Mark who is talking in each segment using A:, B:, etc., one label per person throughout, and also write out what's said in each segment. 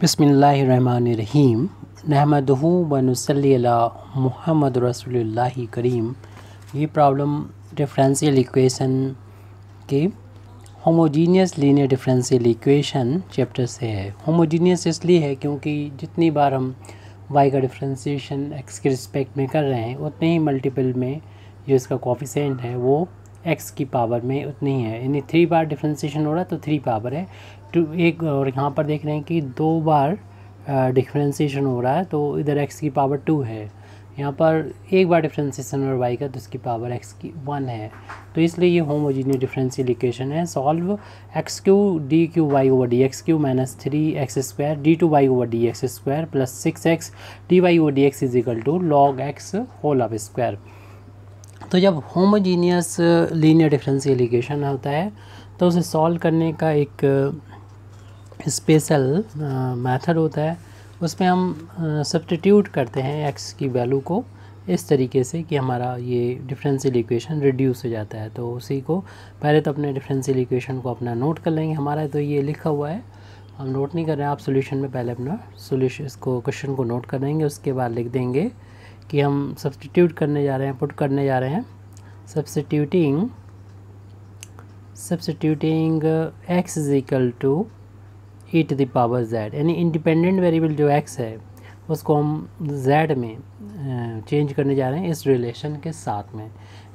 A: बिस्मिल्लाहिर्रहमानिर्रहीम नहमदुहु व नुसल्ली अला मुहम्मद रसूलुल्लाहि करीम। ये प्रॉब्लम डिफरेंशियल इक्वेशन के homogeneous linear differential equation chapter से है। होमोजीनियस इसलिए है क्योंकि जितनी बार हम y का डिफरेंशिएशन x के रिस्पेक्ट में कर रहे हैं उतने ही मल्टीपल में जो इसका कोफिशिएंट है वो x की पावर में उतनी ही है। यानी 3 बार डिफरेंशिएशन हो रहा है तो 3 पावर है टू एक। और यहाँ पर देख रहे हैं कि 2 बार डिफरेंशिएशन हो रहा है तो इधर x की पावर 2 है। यहाँ पर एक बार डिफरेंशिएशन और y का तो इसकी पावर x की 1 है। तो इसलिए ये होमोजीनियस डिफरेंशियल इक्वेशन है। Solve x cube d cube y over d x cube minus 3x² d two y over d x square plus 6x d y over d x is equal to log x whole of square. तो जब homogeneous linear differential equation होता है तो उसे solve करने का एक special method होता है। उसमें हम सब्स्टिट्यूट करते हैं x की वैल्यू को इस तरीके से कि हमारा ये डिफरेंशियल इक्वेशन रिड्यूस हो जाता है। तो उसी को पहले तो अपने डिफरेंशियल इक्वेशन को अपना नोट कर लेंगे। हमारा तो ये लिखा हुआ है, हम नोट नहीं कर रहे हैं। आप सॉल्यूशन में पहले अपना सॉल्यूशन इसको क्वेश्चन को नोट कर लेंगे। उसके बाद लिख देंगे कि हम सब्स्टिट्यूट करने जा रहे हैं, पुट करने जा रहे हैं। Substituting x is equal to e to the power z, यानी इंडिपेंडेंट वेरिएबल जो x है उसको हम z में चेंज करने जा रहे हैं इस रिलेशन के साथ में।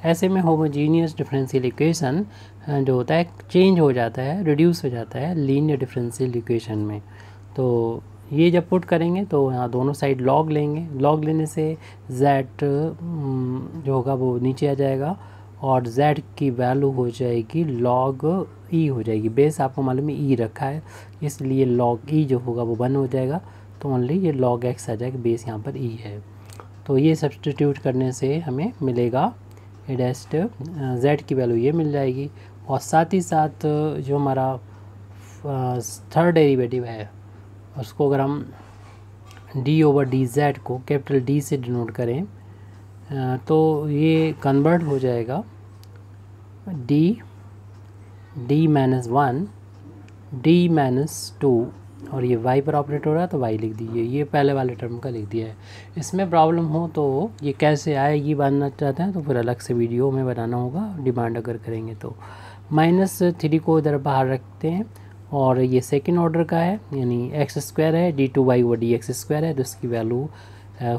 A: ऐसे में होमोजीनियस डिफरेंशियल इक्वेशन जो होता है चेंज हो जाता है, रिड्यूस हो जाता है लीनियर डिफरेंशियल इक्वेशन में। तो ये जब पुट करेंगे तो यहाँ दोनों साइड लॉग लेंगे। लॉग लेने से z जो होगा वो नीचे आ जाएगा और z की वैल्यू हो जाएगी log e हो जाएगी। बेस आपको मालूम है e रखा है इसलिए log e जो होगा वो 1 हो जाएगा। तो ओनली ये log x आ जाएगा, बेस यहाँ पर e है। तो ये सब्स्टिट्यूट करने से हमें मिलेगा एडेस्ट z की वैल्यू ये मिल जाएगी। और साथ ही साथ जो हमारा थर्ड डेरिवेटिव है उसको अगर हम d ओवर डी जेड को कैपिटल D से डिनोट करें तो ये कन्वर्ट हो जाएगा d माइनस 1 d माइनस 2 और ये y पर ऑपरेट हो रहा है तो y लिख दीजिए। ये पहले वाले टर्म का लिख दिया है। इसमें प्रॉब्लम हो तो ये कैसे आएगी बनना चाहते हैं तो फिर अलग से वीडियो में बनाना होगा, डिमांड अगर करेंगे तो। -3 को इधर बाहर रखते हैं और ये सेकेंड ऑर्डर का है यानी x² है, d two y over d x square है तो इसकी वैल्यू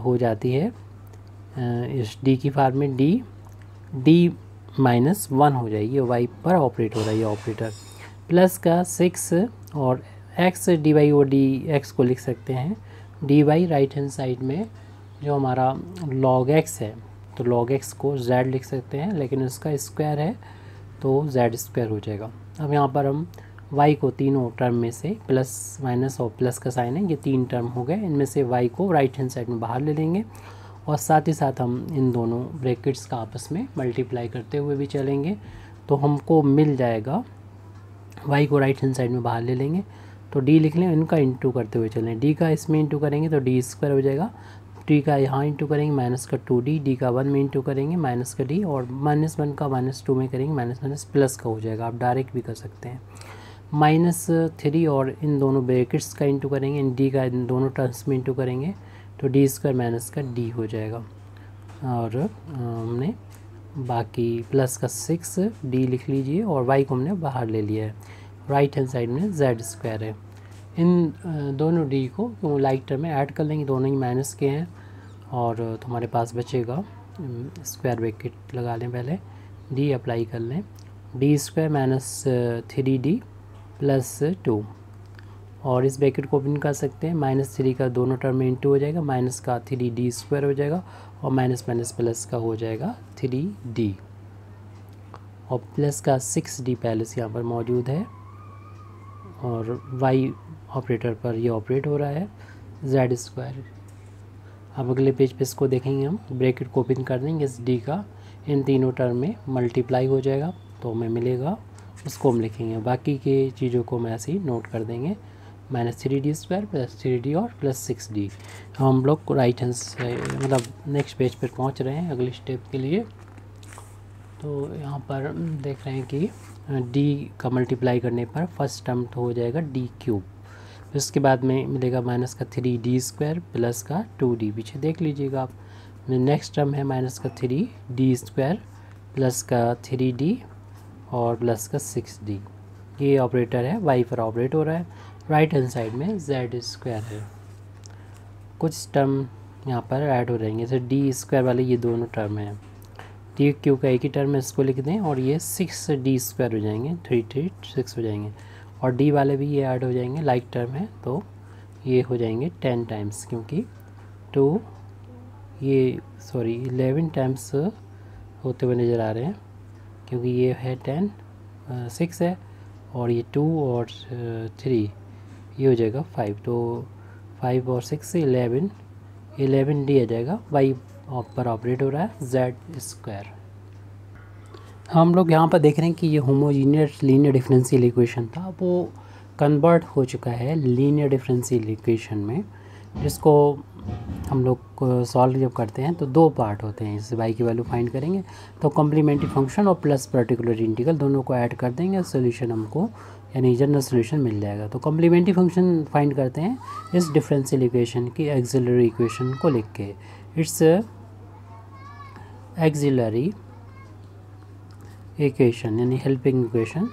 A: हो जाती है इस d की फॉर्म में d माइनस 1 हो जाएगी। y पर ऑपरेट हो रहा है ये ऑपरेटर। प्लस का 6 और x d y over d x को लिख सकते हैं dy राइट हैंड साइड में जो हमारा log x है तो log x को z लिख सकते हैं, लेकिन उसका स्क्वायर है तो z स्क्वायर हो जाएगा। अब यहाँ पर हम y को तीनों टर्म में से प्लस माइनस और प्लस का साइन है, ये 3 टर्म हो गए। इनमें से y को राइट हैंड साइड में बाहर ले लेंगे और साथ ही साथ हम इन दोनों ब्रैकेट्स का आपस में मल्टीप्लाई करते हुए भी चलेंगे तो हमको मिल जाएगा। y को राइट हैंड साइड में बाहर ले लेंगे तो d लिख लें, इनका इंटू करते हुए चलें। d का इसमें इंटू करेंगे तो d स्क्वायर हो जाएगा, d का यहाँ इंटू करेंगे माइनस का 2d, d का 1 में इंटू करेंगे माइनस का d और -1 का -2 में करेंगे माइनस प्लस का हो जाएगा। आप डायरेक्ट भी कर सकते हैं। -3 और इन दोनों ब्रैकेट्स का इंटू करेंगे, इन d का इन दोनों टर्म्स में इंटू करेंगे तो d स्क्वायर माइनस का d हो जाएगा। और हमने बाकी प्लस का 6d लिख लीजिए और y को हमने बाहर ले लिया है। राइट हैंड साइड में z स्क्वायर है। इन दोनों d को तो लाइक टर्म में ऐड कर लेंगे, दोनों ही माइनस के हैं और तो हमारे पास बचेगा स्क्वायर ब्रैकेट लगा लें, पहले d अप्लाई कर लें, d square minus 3d plus 2 और इस ब्रैकेट को ओपन कर सकते हैं। -3 का दोनों टर्म में इंटू हो जाएगा, माइनस का 3d स्क्वायर हो जाएगा और माइनस माइनस प्लस का हो जाएगा 3d और प्लस का 6d पहले से यहाँ पर मौजूद है और y ऑपरेटर पर ये ऑपरेट हो रहा है z स्क्वायर। अब अगले पेज पे इसको देखेंगे हम, ब्रैकेट को ओपन कर देंगे, इस d का इन तीनों टर्म में मल्टीप्लाई हो जाएगा तो हमें मिलेगा, उसको हम लिखेंगे। बाकी के चीज़ों को हम ऐसे ही नोट कर देंगे -3d स्क्वायर प्लस 3d और प्लस 6d। हम लोग राइट हैंड से मतलब नेक्स्ट पेज पर पहुंच रहे हैं अगले स्टेप के लिए। तो यहाँ पर देख रहे हैं कि d का मल्टीप्लाई करने पर फर्स्ट टर्म तो हो जाएगा d क्यूब उसके बाद में मिलेगा माइनस का 3d² प्लस का 2d, पीछे देख लीजिएगा आप। नेक्स्ट टर्म है माइनस का 3d² प्लस का 3d और प्लस का 6d। ये ऑपरेटर है y पर ऑपरेट हो रहा है। राइट हैंड साइड में z² है। कुछ टर्म यहाँ पर ऐड हो जाएंगे, जैसे d² वाले ये दोनों टर्म हैं, डी क्यू का एक ही टर्म है, इसको लिख दें और ये 6d² हो जाएंगे, 3 हो जाएंगे। और डी वाले भी ये ऐड हो जाएंगे, लाइक टर्म है तो ये हो जाएंगे 10 टाइम्स, क्योंकि 11 टाइम्स होते हुए नज़र आ रहे हैं, क्योंकि ये है 10 6 है और ये 2 और 3 ये हो जाएगा 5, तो 5 और 6 से 11d आ जाएगा। y पर ऑपरेट हो रहा है z²। हम लोग यहाँ पर देख रहे हैं कि ये होमोजीनियस लीनियर डिफरेंशियल इक्वेशन था, वो कन्वर्ट हो चुका है लीनियर डिफरेंशियल इक्वेशन में, जिसको हम लोग सॉल्व जब करते हैं तो दो पार्ट होते हैं। जैसे y की वैल्यू फाइंड करेंगे तो कम्प्लीमेंट्री फंक्शन और प्लस पर्टिकुलर इंटीग्रल दोनों को ऐड कर देंगे, सोल्यूशन हमको यानी जनरल सोल्यूशन मिल जाएगा। तो कम्प्लीमेंट्री फंक्शन फाइंड करते हैं इस डिफरेंशियल इक्वेशन की एक्सिलरी इक्वेशन को लिख के। इट्स एक्सिलरी इक्वेशन यानी हेल्पिंग इक्वेशन।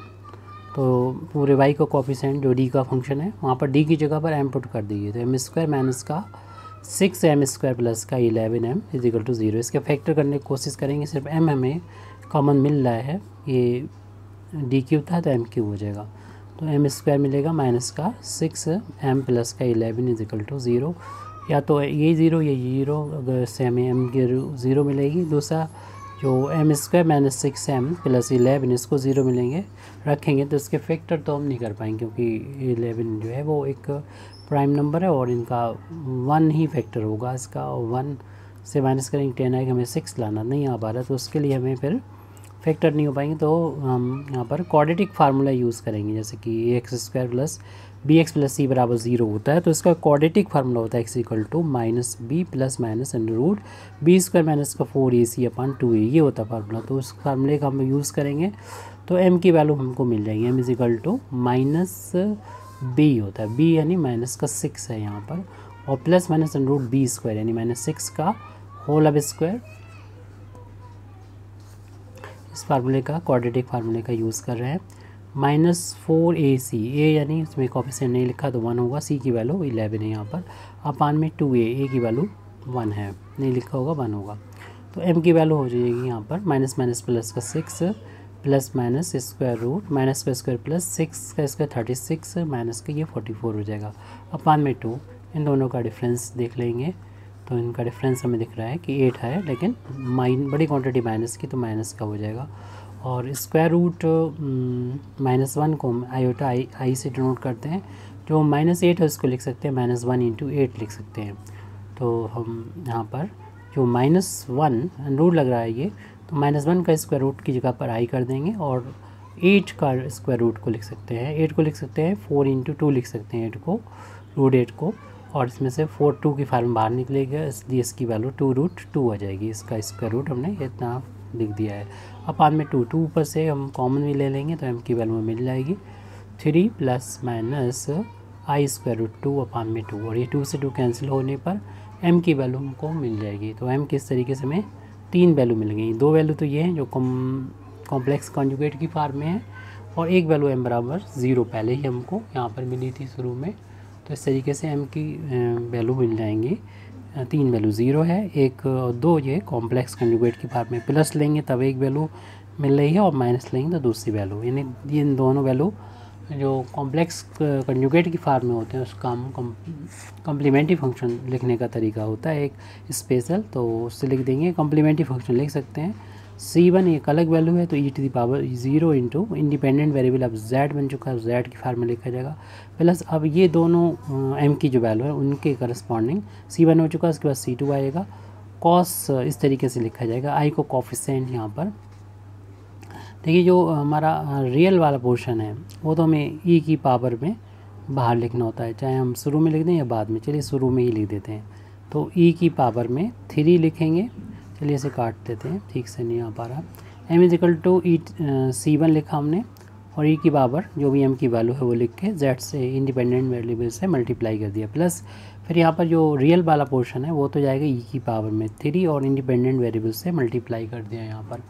A: तो पूरे y का कोफिशिएंट जो d का फंक्शन है वहाँ पर d की जगह पर m पुट कर दीजिए, तो m² माइनस का 6m² प्लस का 11m इजिकल टू 0। इसके फैक्टर करने की कोशिश करेंगे, सिर्फ m हमें कॉमन मिल रहा है, ये d³ था तो m³ हो जाएगा, तो m² मिलेगा माइनस का 6m प्लस का 11 इजिकल टू 0। या तो ये 0 ये 0, अगर से हमें m की 0 मिलेगी। दूसरा जो m² माइनस 6m प्लस 11 इसको 0 मिलेंगे, रखेंगे तो इसके फैक्टर तो हम नहीं कर पाएंगे, क्योंकि 11 जो है वो एक प्राइम नंबर है और इनका 1 ही फैक्टर होगा इसका, और 1 से माइनस करेंगे 10 आएगा, हमें 6 लाना नहीं आ पा रहा, तो उसके लिए हमें फिर फैक्टर नहीं हो पाएंगे। तो हम यहाँ पर क्वाड्रेटिक फार्मूला यूज़ करेंगे, जैसे कि ax² plus bx plus c बराबर 0 होता है, तो इसका क्वाड्रेटिक फार्मूला होता है x equal to minus b plus minus √b² minus का 4ac अपॉन 2a, ये होता है फार्मूला। तो उस फार्मूले का हम यूज़ करेंगे तो m की वैल्यू हमको मिल जाएगी, m equal to minus b होता है, b यानी माइनस का 6 है यहाँ पर, और प्लस माइनस √b² यानी माइनस 6 का होल स्क्वायर। इस फार्मूले का क्वाड्रेटिक फार्मूले का यूज़ कर रहे हैं। -4ac, a यानी इसमें कोफिशिएंट नहीं लिखा तो 1 होगा, c की वैल्यू 11 है यहाँ पर, अपान में 2a, a की वैल्यू 1 है, नहीं लिखा होगा 1 होगा, तो m की वैल्यू हो जाएगी यहाँ पर माइनस माइनस प्लस का 6 plus minus square root minus का स्क्वायर प्लस 6 का स्क्वायर 36 माइनस का ये 44 हो जाएगा, अपान में 2। इन दोनों का डिफरेंस देख लेंगे तो इनका डिफरेंस हमें दिख रहा है कि 8 है, लेकिन बड़ी क्वांटिटी माइनस की तो माइनस का हो जाएगा। और स्क्वायर रूट -1 को हम आयोटा आई से डिनोट करते हैं, जो -8 है उसको लिख सकते हैं -1 × 8 लिख सकते हैं। तो हम यहाँ पर जो -1 रूट लग रहा है ये, तो -1 का स्क्वायर रूट की जगह पर आई कर देंगे और 8 का स्क्वायर रूट को लिख सकते हैं, 8 को लिख सकते हैं 4 × 2 लिख सकते हैं 8 को, √8 को, और इसमें से 4 2 की फार्म बाहर निकलेगा, इसलिए इसकी वैल्यू 2√2 आ जाएगी। इसका स्क्वायर रूट हमने इतना लिख दिया है, अपान में 2 ऊपर से हम कॉमन भी ले लेंगे तो m की वैल्यू में मिल जाएगी 3 प्लस माइनस i²√2 अपान में 2, और ये 2 से 2 कैंसिल होने पर m की वैल्यू हमको मिल जाएगी। तो m किस तरीके से हमें 3 वैल्यू मिल गई, 2 वैल्यू तो ये हैं जो कॉम्प्लेक्स कॉन्जुगेट की फार्म में है, और एक वैल्यू m बराबर 0 पहले ही हमको यहाँ पर मिली थी शुरू में। तो इस तरीके से m की वैल्यू मिल जाएंगी, 3 वैल्यू 0 है, 1 और 2 ये कॉम्प्लेक्स कंजुगेट की फार्म में, प्लस लेंगे तब एक वैल्यू मिल रही है और माइनस लेंगे तो दूसरी वैल्यू, यानी इन दोनों वैल्यू जो कॉम्प्लेक्स कंजुगेट की फार्म में होते हैं उसका हम कम्प्लीमेंट्री फंक्शन लिखने का तरीका होता है एक स्पेशल, तो उससे लिख देंगे कम्प्लीमेंट्री फंक्शन लिख सकते हैं। c1 एक अलग वैल्यू है तो e⁻0 इंटू इंडिपेंडेंट वेरिएबल अब z बन चुका है, z की फार्म में लिखा जाएगा, प्लस अब ये दोनों m की जो वैल्यू है उनके करस्पॉन्डिंग c1 हो चुका है, उसके बाद c2 आएगा, कॉस इस तरीके से लिखा जाएगा, i को कोफिशिएंट यहाँ पर देखिए, जो हमारा रियल वाला पोर्शन है वो तो हमें e की पावर में बाहर लिखना होता है, चाहे हम शुरू में लिख दें या बाद में, चलिए शुरू में ही लिख देते हैं। तो e की पावर में 3 लिखेंगे, चलिए इसे काट देते हैं, ठीक से नहीं आ पा रहा। m = c1 लिखा हमने, और ई की पावर जो भी एम की वैल्यू है वो लिख के जेड से इंडिपेंडेंट वेरिएबल से मल्टीप्लाई कर दिया, प्लस फिर यहाँ पर जो रियल वाला पोर्शन है वो तो जाएगा ई की पावर में 3 और इंडिपेंडेंट वेरिएबल से मल्टीप्लाई कर दिया यहाँ पर।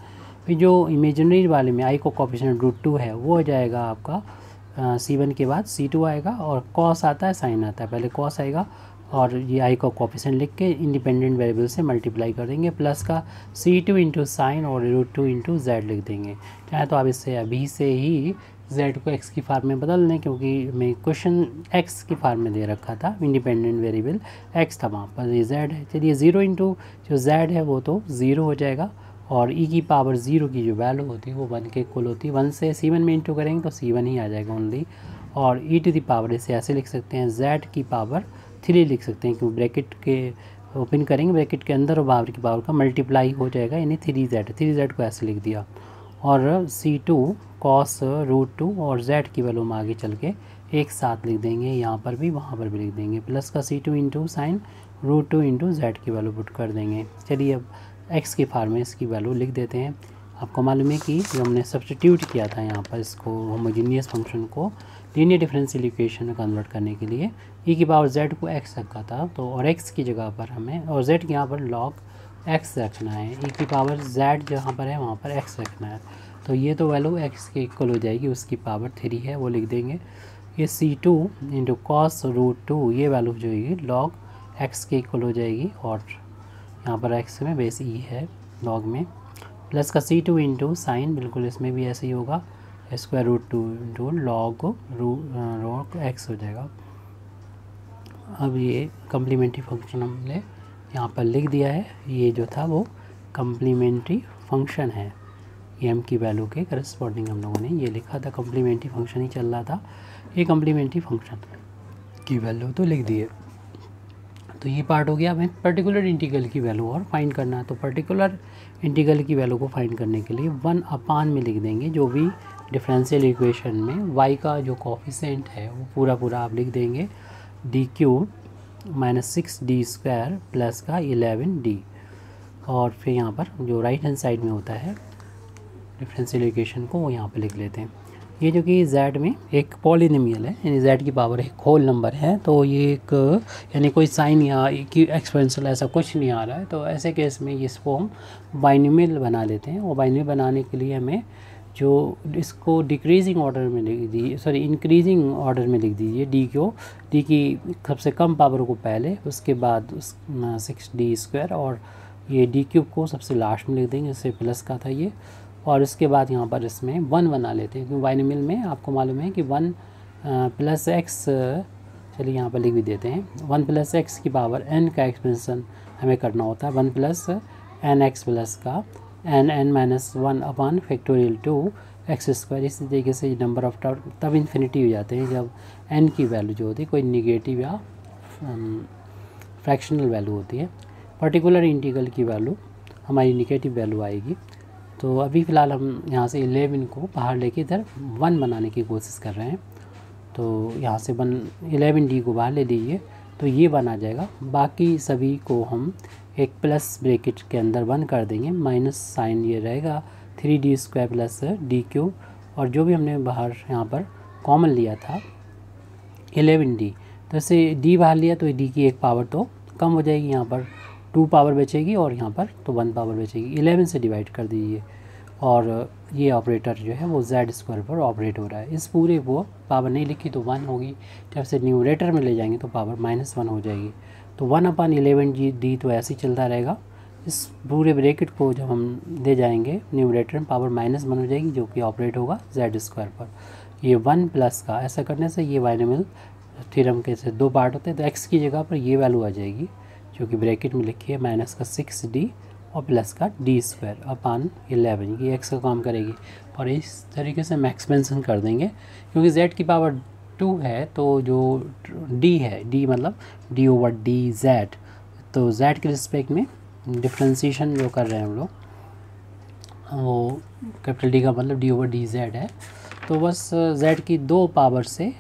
A: फिर जो इमेजिनरी वाले में आई को कोफिशिएंट √2 है वो हो जाएगा आपका C1 के बाद C2 आएगा, और कॉस आता है साइन आता है, पहले कॉस आएगा और ये आई का कोफिशिएंट लिख के इंडिपेंडेंट वेरिएबल से मल्टीप्लाई कर देंगे, प्लस का C2 इंटू साइन और √2 इंटू जेड लिख देंगे। चाहे तो आप इससे अभी से ही z को x की फार्म में बदल दें, क्योंकि मैं क्वेश्चन x की फार्म में दे रखा था, इंडिपेंडेंट वेरिएबल x था वहाँ पर, ये z है। चलिए 0 इंटू जो z है वो तो 0 हो जाएगा, और e की पावर 0 की जो वैल्यू होती है वो 1 के इक्वल होती है। 1 से C1 में इंटू करेंगे तो C1 ही आ जाएगा ओनली, और e टू द पावर इसे ऐसे लिख सकते हैं z की पावर 3 लिख सकते हैं, क्योंकि ब्रैकेट के ओपन करेंगे, ब्रैकेट के अंदर और बाहर की पावर का मल्टीप्लाई हो जाएगा, यानी 3z को ऐसे लिख दिया, और C2 कॉस √2 और z की वैल्यू में आगे चल के एक साथ लिख देंगे, यहाँ पर भी वहाँ पर भी लिख देंगे, प्लस का C2 into sine √2 into Z की वैल्यू पुट कर देंगे। चलिए अब x की फार्म में इसकी वैल्यू लिख देते हैं। आपको मालूम है कि जो हमने सब्स्टिट्यूट किया था यहाँ पर इसको होमोजीनियस फंक्शन को लीनियर डिफरेंशियल इक्वेशन में कन्वर्ट करने के लिए e की पावर z को x रखा था, तो और x की जगह पर हमें और z के यहाँ पर log x रखना है, e की पावर z जहाँ पर है वहाँ पर x रखना है, तो ये तो वैल्यू x के इक्वल हो जाएगी, उसकी पावर 3 है वो लिख देंगे। ये C2 इंटू कॉस √2 ये वैल्यू जो है log x के इक्वल हो जाएगी, और यहाँ पर x में बेस e है log में, प्लस का C2 इंटू साइन, बिल्कुल इसमें भी ऐसे ही होगा, स्क्वायर √2 इंटू log x हो जाएगा। अब ये कम्प्लीमेंट्री फंक्शन हमने यहाँ पर लिख दिया है, ये जो था वो कम्प्लीमेंट्री फंक्शन है, m की वैल्यू के करस्पॉन्डिंग हम लोगों ने ये लिखा था, कम्प्लीमेंट्री फंक्शन ही चल रहा था, ये कम्प्लीमेंट्री फंक्शन की वैल्यू तो लिख दिए। तो ये पार्ट हो गया। हमें पर्टिकुलर इंटीग्रल की वैल्यू और फाइंड करना है, तो पर्टिकुलर इंटीग्रल की वैल्यू को फाइंड करने के लिए 1 में लिख देंगे, जो भी डिफरेंशियल इक्वेशन में y का जो कोफिशिएंट है वो पूरा आप लिख देंगे, d³ - 6d² प्लस का 11d, और फिर यहाँ पर जो राइट हैंड साइड में होता है डिफरेंशियल इक्वेशन को वो यहाँ पे लिख लेते हैं। ये जो कि z में एक पॉलिनोमियल है, यानी z की पावर एक होल नंबर है, तो ये एक यानी कोई साइन या एक्सपेंशल ऐसा कुछ नहीं आ रहा है, तो ऐसे केस में इसको हम बाइनोमियल बना लेते हैं। और बाइनोमियल बनाने के लिए हमें जो इसको डिक्रीजिंग ऑर्डर में लिख दीजिए, सॉरी इंक्रीजिंग ऑर्डर में लिख दीजिए, d की सबसे कम पावर को पहले, उसके बाद 6d², और ये d³ को सबसे लास्ट में लिख देंगे, इससे प्लस का था ये, और इसके बाद यहाँ पर इसमें 1 बना लेते हैं, क्योंकि बाइनोमियल में आपको मालूम है कि 1 + x, चलिए यहाँ पर लिख भी देते हैं, 1 + x की पावर n का एक्सपेंशन हमें करना होता है, 1 + nx प्लस का n-1 अपॉन फैक्टोरियल 2x²। इसी तरीके से नंबर ऑफ टर्म तब इन्फिनिटी हो जाते हैं जब n की वैल्यू जो होती है कोई निगेटिव या फ्रैक्शनल वैल्यू होती है। पर्टिकुलर इंटीग्रल की वैल्यू हमारी निगेटिव वैल्यू आएगी। तो अभी फ़िलहाल हम यहाँ से 11 को बाहर लेके इधर 1 बनाने की कोशिश कर रहे हैं, तो यहाँ से 11d को बाहर ले लीजिए, तो ये बना जाएगा। बाकी सभी को हम एक प्लस ब्रैकेट के अंदर 1 कर देंगे, माइनस साइन ये रहेगा 3d² प्लस d³, और जो भी हमने बाहर यहाँ पर कॉमन लिया था 11d, तो इसे d बाहर लिया तो d की एक पावर तो कम हो जाएगी, यहाँ पर 2 पावर बचेगी और यहाँ पर तो 1 पावर बचेगी। 11 से डिवाइड कर दीजिए, और ये ऑपरेटर जो है वो z² पर ऑपरेट हो रहा है। इस पूरे वो पावर नहीं लिखी तो 1 होगी, जब से न्यूमरेटर में ले जाएंगे तो पावर -1 हो जाएगी। तो 1/11d तो ऐसे ही चलता रहेगा। इस पूरे ब्रैकेट को जब हम दे जाएंगे न्यूमरेटर में, पावर -1 हो जाएगी, जो कि ऑपरेट होगा z² पर। ये 1 प्लस का ऐसा करने से ये बाइनोमियल थ्योरम के से 2 पार्ट होते हैं, तो x की जगह पर ये वैल्यू आ जाएगी जो कि ब्रैकेट में लिखी है, -6d और प्लस का d² अपॉन 11, ये x का काम करेगी। और इस तरीके से हम एक्सपेंशन कर देंगे, क्योंकि z की पावर 2 है, तो जो d है, d मतलब d/dz, तो z के रिस्पेक्ट में डिफ्रेंसीशन जो कर रहे हैं हम लोग, वो कैपिटल D का मतलब d/dz है। तो बस z की 2 पावर से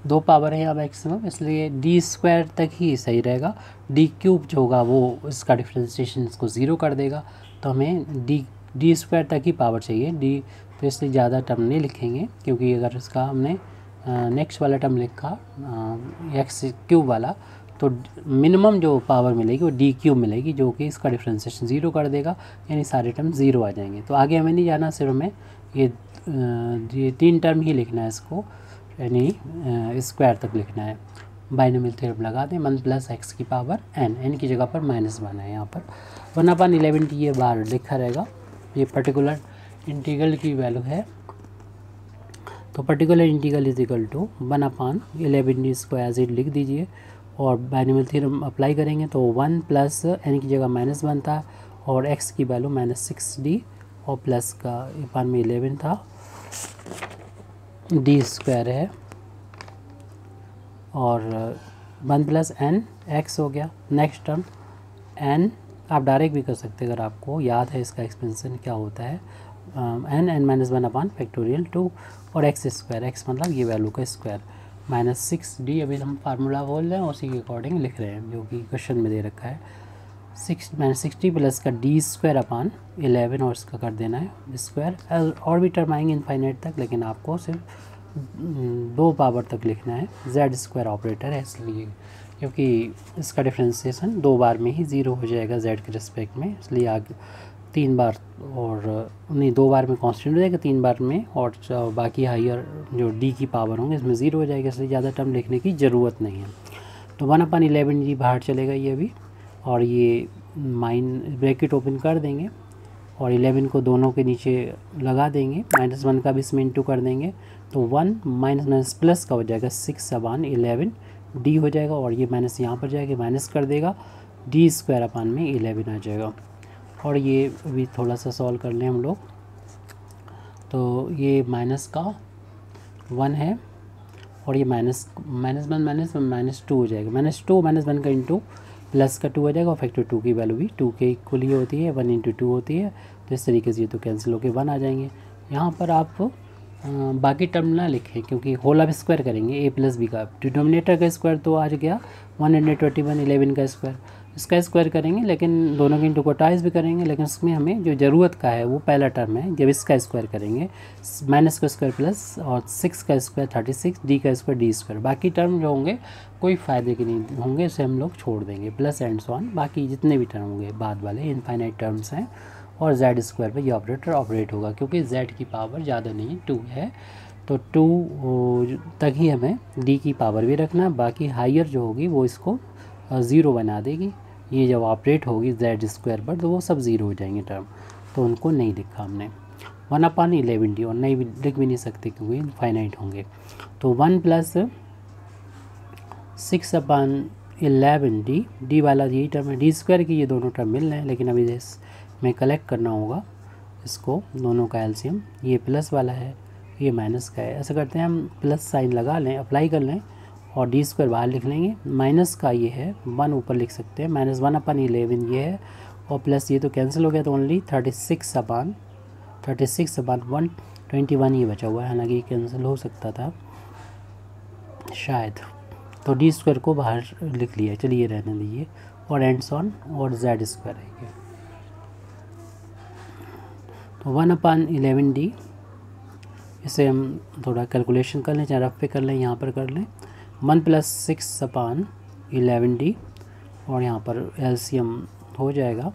A: 2 पावर है यहाँ मैक्सिमम, इसलिए d² तक ही सही रहेगा। d³ जो होगा वो इसका डिफ्रेंशिएशन इसको 0 कर देगा, तो हमें d² तक ही पावर चाहिए, तो इसलिए ज़्यादा टर्म नहीं लिखेंगे, क्योंकि अगर इसका हमने नेक्स्ट वाला टर्म लिखा एक्स क्यूब वाला तो मिनिमम जो पावर मिलेगी वो डी क्यूब मिलेगी, जो कि इसका डिफ्रेंसिएशन 0 कर देगा, यानी सारे टर्म 0 आ जाएंगे। तो आगे हमें नहीं जाना, सिर्फ हमें ये 3 टर्म ही लिखना है इसको, यानी स्क्वायर तक लिखना है। बाइनोमियल थ्योरम लगा दें, 1 + x की पावर n की जगह पर -1 है यहाँ पर। 1/11 ये बार लिखा रहेगा, ये पर्टिकुलर इंटीग्रल की वैल्यू है। तो particular integral is equal to 1/11 इसको एज इट लिख दीजिए, और बाइनोमियल थ्योरम अप्लाई करेंगे तो 1 + n की जगह -1 था, और x की वैल्यू -6d, और प्लस का 1/11 था, d² है, और 1 + n x हो गया। नेक्स्ट टर्म n आप डायरेक्ट भी कर सकते हैं अगर आपको याद है इसका एक्सपेंशन क्या होता है, n-1/2 और x² मतलब ये वैल्यू का स्क्वायर, -6d अभी हम फार्मूला बोल रहे हैं उसी के अकॉर्डिंग लिख रहे हैं जो कि क्वेश्चन में दे रखा है। 60 प्लस का d²/11 और इसका कर देना है स्क्वायर, और भी टर्म आएंगे इनफाइनाइट तक, लेकिन आपको सिर्फ 2 पावर तक लिखना है। z² ऑपरेटर है इसलिए, क्योंकि इसका डिफ्रेंसिएशन 2 बार में ही 0 हो जाएगा z के रिस्पेक्ट में, इसलिए आगे 3 बार और नहीं 2 बार में कांस्टेंट हो जाएगा, 3 बार में, और बाकी हायर जो d की पावर होंगे इसमें 0 हो जाएगा, इसलिए ज़्यादा टर्म लिखने की ज़रूरत नहीं है। तो 1/11 जी बाहर चलेगा ये अभी, और ये ब्रैकेट ओपन कर देंगे और 11 को दोनों के नीचे लगा देंगे, -1 का भी इसमें इंटू कर देंगे, तो 1 माइनस प्लस का हो जाएगा 6/11 d हो जाएगा, और ये माइनस यहाँ पर जाएगा माइनस कर देगा, d²/11 आ जाएगा। और ये अभी थोड़ा सा सॉल्व कर लें हम लोग, तो ये माइनस का 1 है, और ये -1 -2 हो जाएगा, -2 -1 का इंटू प्लस का 2 हो जाएगा, और फैक्टर 2 की वैल्यू भी 2 के इक्वल ही होती है, 1 × 2 होती है, तो इस तरीके से ये तो कैंसिल होकर 1 आ जाएंगे। यहाँ पर आप बाकी टर्म ना लिखें, क्योंकि होल आप स्क्वायर करेंगे a + b का, डिनोमिनेटर का स्क्वायर तो आ गया 121 11 का स्क्वायर, इसका स्क्वायर करेंगे, लेकिन दोनों के इंटू को टाइज भी करेंगे, लेकिन इसमें हमें जो ज़रूरत का है वो पहला टर्म है, जब इसका स्क्वायर करेंगे माइनस का स्क्वायर प्लस, और 6 का स्क्वायर 36, d का स्क्वायर d², बाकी टर्म जो होंगे कोई फ़ायदे के नहीं होंगे, इसे हम लोग छोड़ देंगे, प्लस एंड सो ऑन, बाकी जितने भी टर्म होंगे बाद वाले इनफाइनाइट टर्म्स हैं, और z² पे ये ऑपरेटर ऑपरेट होगा, क्योंकि z की पावर ज़्यादा नहीं 2 है, तो 2 तक ही हमें d की पावर भी रखना, बाकी हायर जो होगी वो इसको 0 बना देगी, ये जब ऑपरेट होगी z² पर तो वो सब 0 हो जाएंगे टर्म, तो उनको नहीं लिखा हमने। 1/11 और नहीं लिख भी नहीं सकते क्योंकि इनफाइनाइट होंगे, तो 1 + 6/11 d वाला यही टर्म है, d² की ये दोनों टर्म मिल रहे हैं, लेकिन अभी में कलेक्ट करना होगा इसको दोनों का एलसीएम, ये प्लस वाला है ये माइनस का है, ऐसा करते हैं हम प्लस साइन लगा लें, अप्लाई कर लें, और d² बाहर लिख लेंगे, माइनस का ये है 1 ऊपर लिख सकते हैं, -1/11 ये है, और प्लस ये तो कैंसिल हो गया, तो ओनली 36/121 ये बचा हुआ है, हालांकि ये कैंसिल हो सकता था शायद, तो d² को बाहर लिख लिया, चलिए रहने दीजिए, और एंड्स ऑन और z² है। तो 1/11 इसे हम थोड़ा कैलकुलेशन कर लें, चाहे रफ पे कर लें, यहाँ पर कर लें, 1 + 6/11 और यहाँ पर एलसीएम हो जाएगा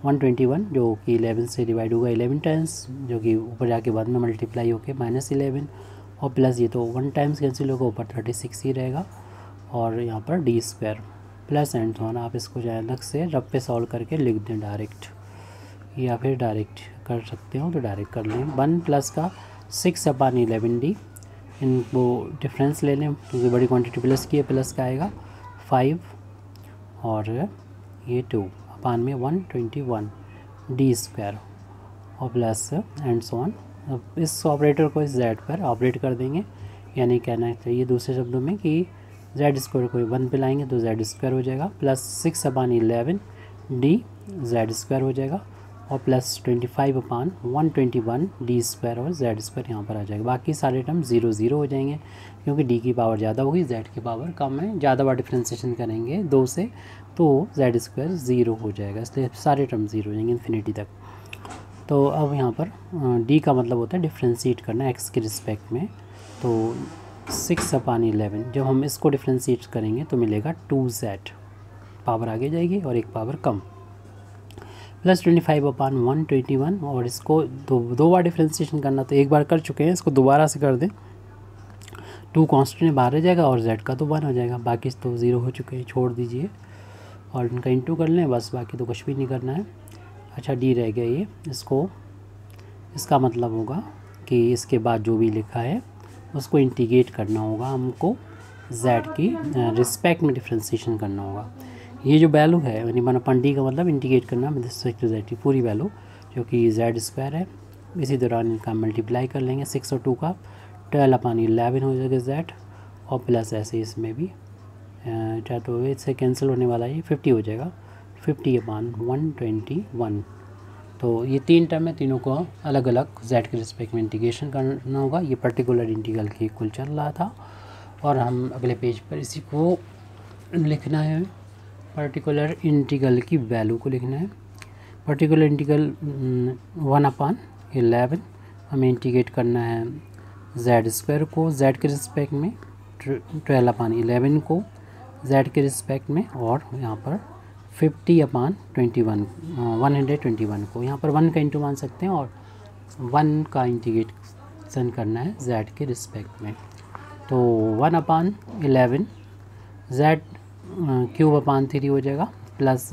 A: 121, जो कि 11 से डिवाइड होगा 11 टाइम्स, जो कि ऊपर जाके बाद में मल्टीप्लाई होके -11, और प्लस ये तो 1 टाइम्स कैंसिल होगा, ऊपर 36 ही रहेगा, और यहाँ पर d² plus and so on. आप इसको चाहे अलग से रफ पे सॉल्व करके लिख दें डायरेक्ट, या फिर डायरेक्ट कर सकते हो तो डायरेक्ट कर लें। 1 + का 6/11 इनको डिफरेंस ले लें, क्योंकि बड़ी क्वांटिटी प्लस की है, प्लस का आएगा 5, और ये 2/121 d² और प्लस एंड सो ऑन। अब इस ऑपरेटर को इस z पर ऑपरेट कर देंगे, यानी कहना चाहिए दूसरे शब्दों में कि z² को 1 पे लाएंगे तो z² हो जाएगा, प्लस 6/11 d z² हो जाएगा, और प्लस 25/121 d² और z² यहाँ पर आ जाएगा। बाकी सारे टर्म 0 0 हो जाएंगे, क्योंकि d की पावर ज़्यादा होगी, z की पावर कम है, ज़्यादा बार डिफ्रेंसिएशन करेंगे 2 से, तो z² 0 हो जाएगा, इसलिए सारे टर्म 0 हो जाएंगे इन्फिनिटी तक। तो अब यहाँ पर डी का मतलब होता है डिफ्रेंशिएट करना एक्स के रिस्पेक्ट में। तो 6/11 जब हम इसको डिफ्रेंशिएट करेंगे तो मिलेगा 2z, पावर आगे जाएगी और एक पावर कम, प्लस 25/121। और इसको दो बार डिफ्रेंशिएशन करना, तो एक बार कर चुके हैं, इसको दोबारा से कर दें, 2 कांस्टेंट बाहर रह जाएगा और z का तो 1 हो जाएगा, बाकी तो 0 हो चुके हैं, छोड़ दीजिए और इनका इंटू कर लें बस, बाकी तो कुछ भी नहीं करना है। अच्छा डी रह गया ये, इसका मतलब होगा कि इसके बाद जो भी लिखा है उसको इंटीग्रेट करना होगा हमको, z की रिस्पेक्ट में डिफ्रेंशिएशन करना होगा। ये जो वैल्यू है यानी 1/d का मतलब इंटीग्रेट करना विद रिस्पेक्ट टू z की पूरी वैल्यू, जो कि z² है। इसी दौरान इनका मल्टीप्लाई कर लेंगे, 6 और 2 का 12/11 हो जाएगा z, और प्लस ऐसे इसमें भी चाहे तो इससे कैंसिल होने वाला है, 50 हो जाएगा, 50/121। तो ये 3 टर्म है, तीनों को अलग अलग z के रिस्पेक्ट में इंटीग्रेशन करना होगा। ये पर्टिकुलर इंटीग्रल के इक्वल चल रहा था और हम अगले पेज पर इसी को लिखना है, पर्टिकुलर इंटीग्रल की वैल्यू को लिखना है। पर्टिकुलर इंटीग्रल 1/11 हमें इंटीग्रेट करना है z² को z के रिस्पेक्ट में, 12/11 को z के रिस्पेक्ट में, और यहाँ पर 121 को यहाँ पर 1 का इंटू मान सकते हैं और 1 का इंटीग्रेशन करना है z के रिस्पेक्ट में। तो 1/11 z³ हो जाएगा, प्लस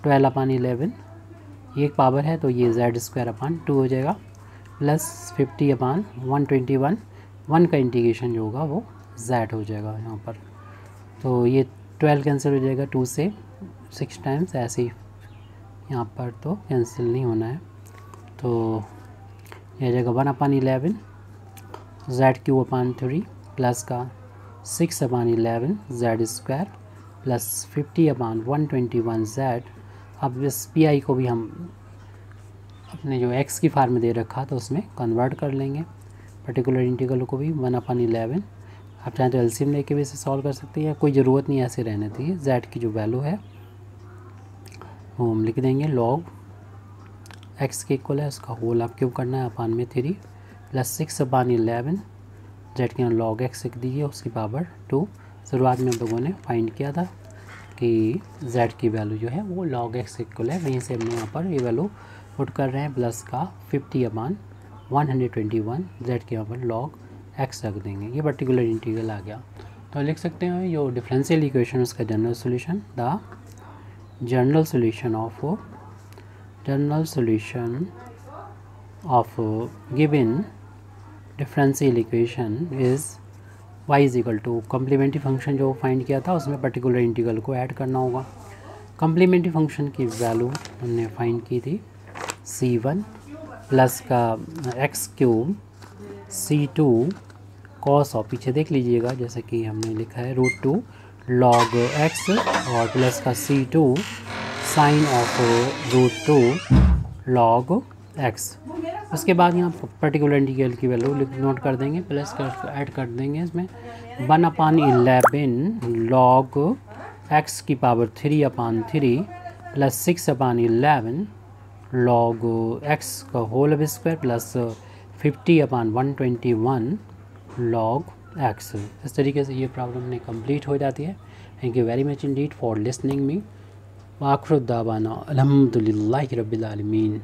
A: 12/11, ये एक पावर है तो ये z²/2 हो जाएगा, प्लस 50/121, 1 का इंटीग्रेशन जो होगा वो z हो जाएगा यहाँ पर। तो ये 12 कैंसिल हो जाएगा 2 से 6 टाइम्स, ऐसे ही यहाँ पर तो कैंसिल नहीं होना है, तो यह आ जाएगा 1/11 z³ प्लस का 6/11 z² प्लस 50/121 z। अब इस पी को भी हम अपने जो x की फार्म में दे रखा तो उसमें कन्वर्ट कर लेंगे, पर्टिकुलर इंटीग्रल को भी 1/11। आप चाहें तो एलसीएम लेके भी इसे सॉल्व कर सकते हैं, कोई ज़रूरत नहीं ऐसे रहने चाहिए। z की जो वैल्यू है वो हम लिख देंगे log x के इक्वल है, उसका होल आप क्यों करना है अपान में 3 प्लस 6/11 z के log x लिख दीजिए, उसकी पावर 2। शुरुआत में हम लोगों ने फाइंड किया था कि z की वैल्यू जो है वो log x इक्वल है, वहीं से हमने यहाँ पर ये वैल्यू पुट कर रहे हैं, प्लस का 50/121 z के यहाँ पर log x रख देंगे। ये पर्टिकुलर इंटीग्रल आ गया, तो लिख सकते हैं जो डिफरेंशियल इक्वेशन उसका general solution, the general solution of given differential equation is y is equal to complementary function जो फाइंड किया था उसमें पर्टिकुलर इंटीग्रल को ऐड करना होगा। कम्प्लीमेंट्री फंक्शन की वैल्यू हमने फाइंड की थी c1 प्लस का x³ c2 कॉस ऑफ, पीछे देख लीजिएगा जैसे कि हमने लिखा है √2 log x, और प्लस का c2 sign of √2 log x। उसके बाद यहाँ पर्टिकुलर इंटीग्रल की वैल्यू नोट कर देंगे, प्लस कर ऐड कर देंगे इसमें 1/11 log x की पावर 3/3 प्लस 6/11 log x का whole square plus 50/121 log x। इस तरीके से ये प्रॉब्लम ने कंप्लीट हो जाती है। Thank you very much indeed for listening me. वाखिर दावाना अल्हम्दुलिल्लाहि रब्बिल आलमीन।